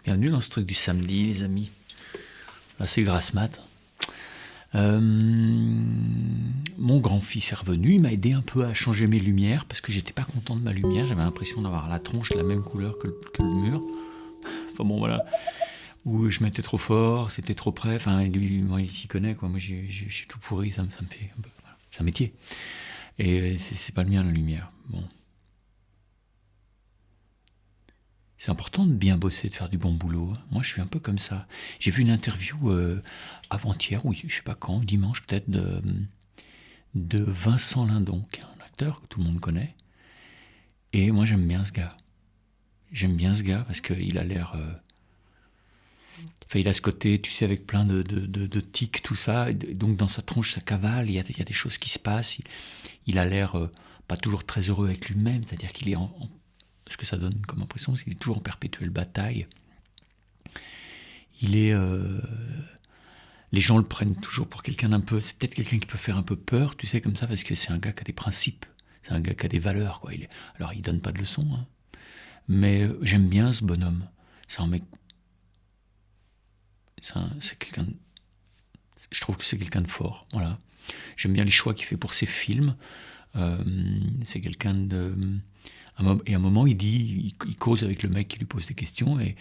Bienvenue dans ce truc du samedi, les amis. Là, c'est grasse mat. Mon grand-fils est revenu, il m'a aidé un peu à changer mes lumières parce que j'étais pas content de ma lumière. J'avais l'impression d'avoir la tronche de la même couleur que le mur. Enfin bon, voilà. Ou je mettais trop fort, c'était trop près. Enfin, lui, moi, il s'y connaît, quoi. Moi, je suis tout pourri, ça me fait un peu. Voilà. C'est un métier. Et c'est pas le mien, la lumière. Bon. C'est important de bien bosser, de faire du bon boulot. Moi, je suis un peu comme ça. J'ai vu une interview avant-hier, oui, je sais pas quand, dimanche peut-être, de Vincent Lindon, qui est un acteur que tout le monde connaît. Et moi, j'aime bien ce gars. J'aime bien ce gars parce qu'il a l'air... Enfin, il a ce côté, tu sais, avec plein de tics, tout ça. Et donc, dans sa tronche, ça cavale, il y a des choses qui se passent. Il a l'air pas toujours très heureux avec lui-même, c'est-à-dire qu'il est ce que ça donne comme impression, c'est qu'il est toujours en perpétuelle bataille. Il est... les gens le prennent toujours pour quelqu'un d'un peu... C'est peut-être quelqu'un qui peut faire un peu peur, tu sais, comme ça, parce que c'est un gars qui a des principes. C'est un gars qui a des valeurs, quoi. Alors, il donne pas de leçons, hein. Mais j'aime bien ce bonhomme. C'est un mec... C'est quelqu'un... Je trouve que c'est quelqu'un de fort, voilà. J'aime bien les choix qu'il fait pour ses films. C'est quelqu'un de... Et à un moment, il cause avec le mec qui lui pose des questions et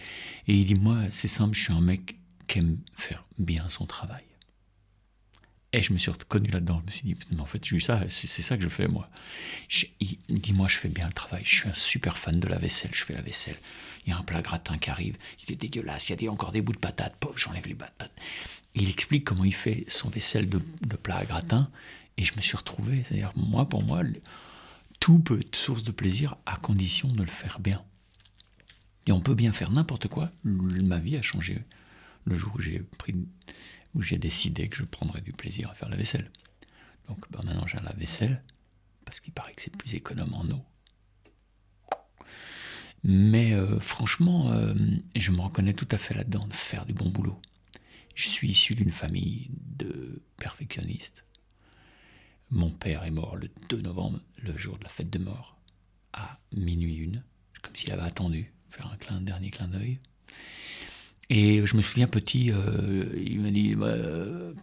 il dit, moi, c'est simple, je suis un mec qui aime faire bien son travail. Et je me suis reconnu là-dedans. Je me suis dit, mais en fait, c'est ça que je fais, moi. Il dit, moi, je fais bien le travail. Je suis un super fan de la vaisselle. Je fais la vaisselle. Il y a un plat gratin qui arrive. Il est dégueulasse. Il y a encore des bouts de patates. Pauvre, j'enlève les bouts de patates. Et il explique comment il fait son vaisselle de plat à gratin. Et je me suis retrouvé. C'est-à-dire, pour moi, tout peut être source de plaisir à condition de le faire bien. Et on peut bien faire n'importe quoi. Ma vie a changé le jour où j'ai décidé que je prendrais du plaisir à faire la vaisselle. Donc maintenant j'ai un lave-vaisselle, parce qu'il paraît que c'est plus économe en eau. Mais franchement, je me reconnais tout à fait là-dedans, de faire du bon boulot. Je suis issu d'une famille de perfectionnistes. Mon père est mort le 2 novembre, le jour de la fête de mort, à minuit 1, comme s'il avait attendu, faire un dernier clin d'œil. Et je me souviens petit, il m'a dit,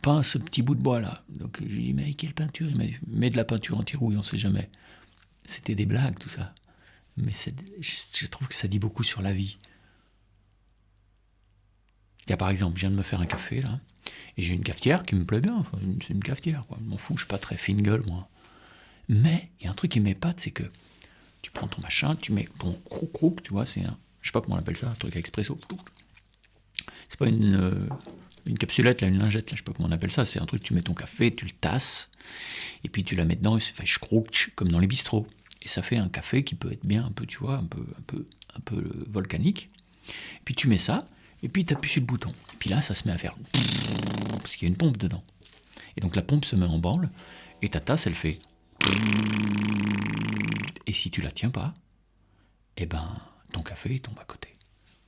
peins ce petit bout de bois là. Donc je lui ai dit, mais quelle peinture? Il m'a dit, mets de la peinture anti-rouille, on sait jamais. C'était des blagues tout ça. Mais je trouve que ça dit beaucoup sur la vie. Il y a par exemple, je viens de me faire un café là, et j'ai une cafetière qui me plaît bien, enfin, c'est une cafetière, quoi. Je m'en fous, je suis pas très fine gueule moi. Mais il y a un truc qui m'épate, c'est que tu prends ton machin, tu mets ton croc-croc, tu vois, c'est un, je sais pas comment on appelle ça, un truc à expresso. C'est pas une capsulette, là, une lingette, là, je sais pas comment on appelle ça, c'est un truc, tu mets ton café, tu le tasses, et puis tu la mets dedans, et ça fait schcrouch, comme dans les bistrots. Et ça fait un café qui peut être bien un peu, tu vois, un peu volcanique. Et puis tu mets ça, et puis tu appuies sur le bouton. Et puis là, ça se met à faire... Parce qu'il y a une pompe dedans. Et donc la pompe se met en branle, et ta tasse, elle fait... Et si tu la tiens pas, eh ben, ton café, il tombe à côté.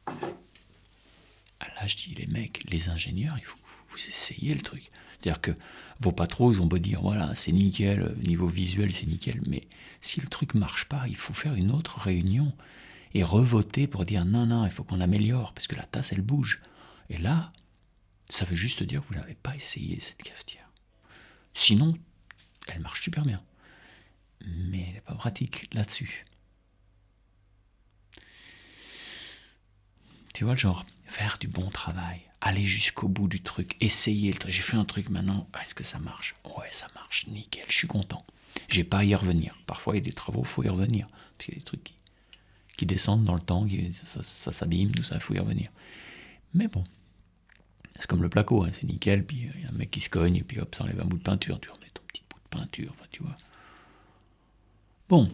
Là, je dis, les mecs, les ingénieurs, il faut vous essayer le truc. C'est-à-dire que vos patrons, ils ont beau dire, voilà, c'est nickel, niveau visuel, c'est nickel, mais si le truc marche pas, il faut faire une autre réunion et revoter pour dire, non, il faut qu'on améliore, parce que la tasse, elle bouge. Et là, ça veut juste dire que vous n'avez pas essayé cette cafetière. Sinon, elle marche super bien. Mais elle n'est pas pratique là-dessus. Tu vois, genre, faire du bon travail, aller jusqu'au bout du truc, essayer le truc. J'ai fait un truc maintenant, est-ce que ça marche? Ouais, ça marche, nickel, je suis content. J'ai pas à y revenir. Parfois, il y a des travaux, il faut y revenir. Parce qu'il y a des trucs qui descendent dans le temps, ça s'abîme, tout ça, il faut y revenir. Mais bon, c'est comme le placo, hein, c'est nickel, puis il y a un mec qui se cogne, et puis hop, ça enlève un bout de peinture, tu remets ton petit bout de peinture, enfin, tu vois. Bon,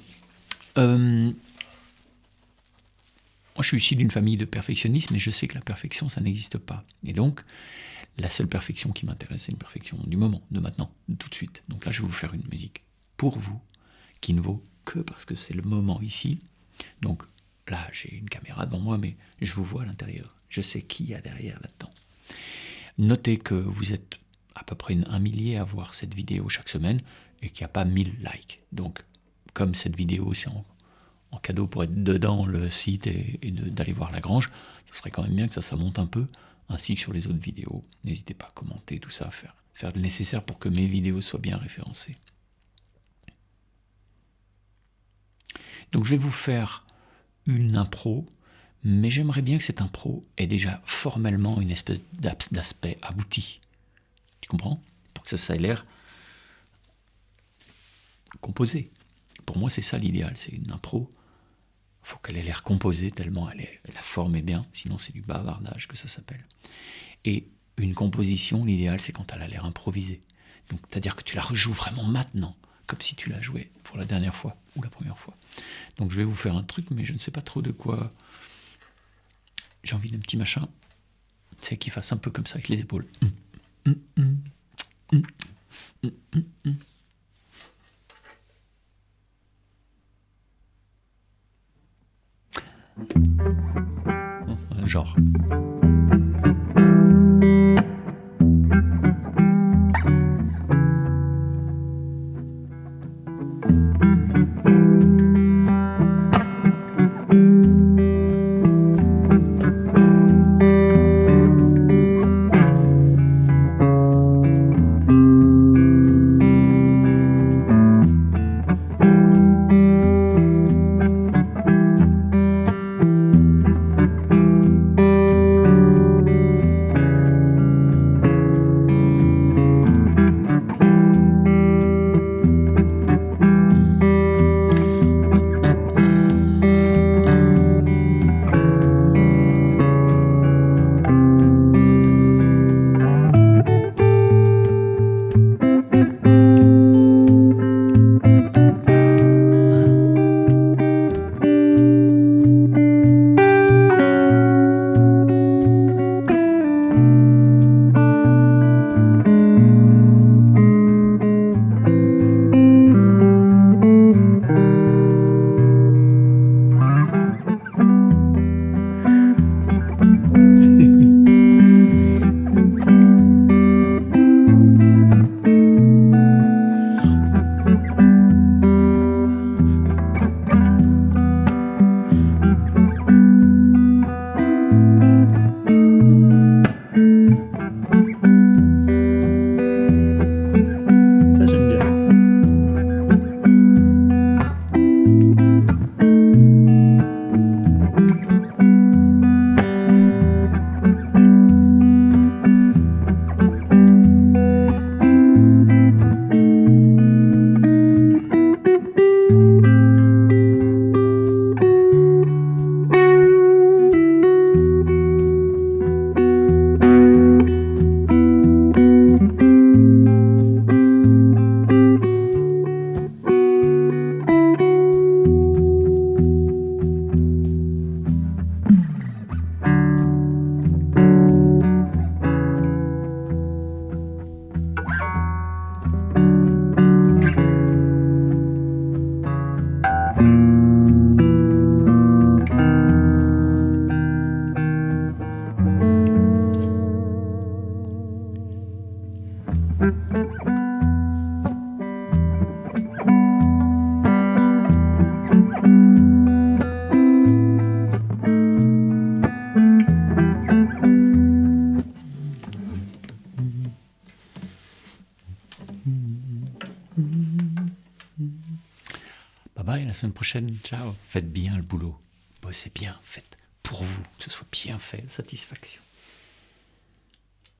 moi, je suis issu d'une famille de perfectionnistes, mais je sais que la perfection, ça n'existe pas. Et donc, la seule perfection qui m'intéresse, c'est une perfection du moment, de maintenant, de tout de suite. Donc là, je vais vous faire une musique pour vous, qui ne vaut que parce que c'est le moment ici. Donc là, j'ai une caméra devant moi, mais je vous vois à l'intérieur. Je sais qui y a derrière là-dedans. Notez que vous êtes à peu près 1 millier à voir cette vidéo chaque semaine et qu'il n'y a pas 1000 likes. Donc, comme cette vidéo, c'est en cadeau pour être dedans le site et d'aller voir la grange, ça serait quand même bien que ça monte un peu, ainsi que sur les autres vidéos. N'hésitez pas à commenter tout ça, faire le nécessaire pour que mes vidéos soient bien référencées. Donc je vais vous faire une impro, mais j'aimerais bien que cette impro ait déjà formellement une espèce d'aspect abouti. Tu comprends? Pour que ça ait l'air composé. Pour moi, c'est ça l'idéal, c'est une impro. Il faut qu'elle ait l'air composée tellement la forme est bien, sinon c'est du bavardage que ça s'appelle. Et une composition, l'idéal, c'est quand elle a l'air improvisée. Donc, c'est-à-dire que tu la rejoues vraiment maintenant, comme si tu la jouais pour la dernière fois ou la première fois. Donc je vais vous faire un truc, mais je ne sais pas trop de quoi. J'ai envie d'un petit machin, c'est qu'il fasse un peu comme ça avec les épaules. Genre. Bye bye, à la semaine prochaine, ciao. Faites bien le boulot, bossez bien, faites pour vous, que ce soit bien fait, satisfaction.